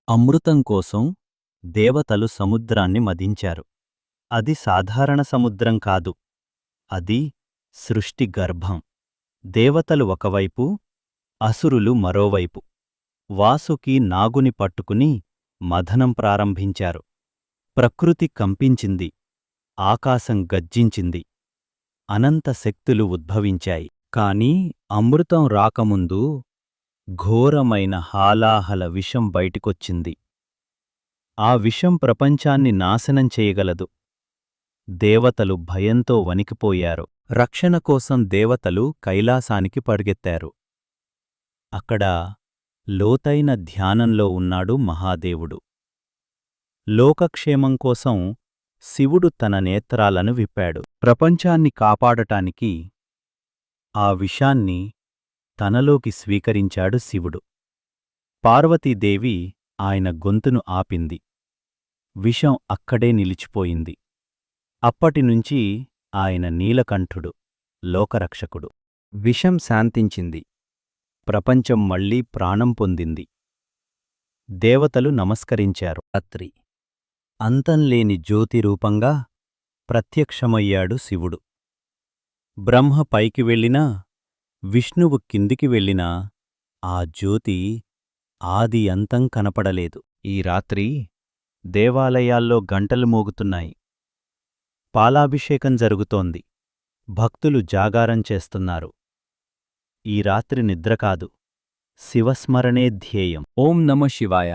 అమృతం కోసం దేవతలు సముద్రాన్ని మదించారు. అది సాధారణ సముద్రం కాదు. అది సృష్టి గర్భం. దేవతలు ఒకవైపు, అసురులు మరోవైపు. వాసుకి నాగుని పట్టుకుని మథనం ప్రారంభించారు. ప్రకృతి కంపించింది. ఆకాశం గర్జించింది. అనంత శక్తులు ఉద్భవించాయి. కాని అమృతం రాకముందు ఘోరమైన హాలాహల విషం బయటికొచ్చింది. ఆ విషం ప్రపంచాన్ని నాశనం చేయగలదు. దేవతలు భయంతో వణికిపోయారు. రక్షణ కోసం దేవతలు కైలాసానికి పరుగెత్తారు. అక్కడ లోతైన ధ్యానంలో ఉన్నాడు మహాదేవుడు. లోకక్షేమం కోసం శివుడు తన నేత్రాలను విప్పాడు. ప్రపంచాన్ని కాపాడటానికి ఆ విషాన్ని తనలోకి స్వీకరించాడు శివుడు. పార్వతీదేవి ఆయన గొంతును ఆపింది. విషం అక్కడే నిలిచిపోయింది. అప్పటినుంచి ఆయన నీలకంఠుడు, లోకరక్షకుడు. విషం శాంతించింది. ప్రపంచం మళ్లీ ప్రాణం పొందింది. దేవతలు నమస్కరించారు. రాత్రి అంతంలేని జ్యోతిరూపంగా ప్రత్యక్షమయ్యాడు శివుడు. బ్రహ్మ పైకి వెళ్ళినా, విష్ణువు కిందికి వెళ్ళినా ఆ జ్యోతి ఆది అంతం కనపడలేదు. ఈ రాత్రి దేవాలయాల్లో గంటలు మోగుతున్నాయి. పాలాభిషేకం జరుగుతోంది. భక్తులు జాగారం చేస్తున్నారు. ఈ రాత్రి నిద్ర కాదు, శివస్మరణే ధ్యేయం. ఓం నమః శివాయ.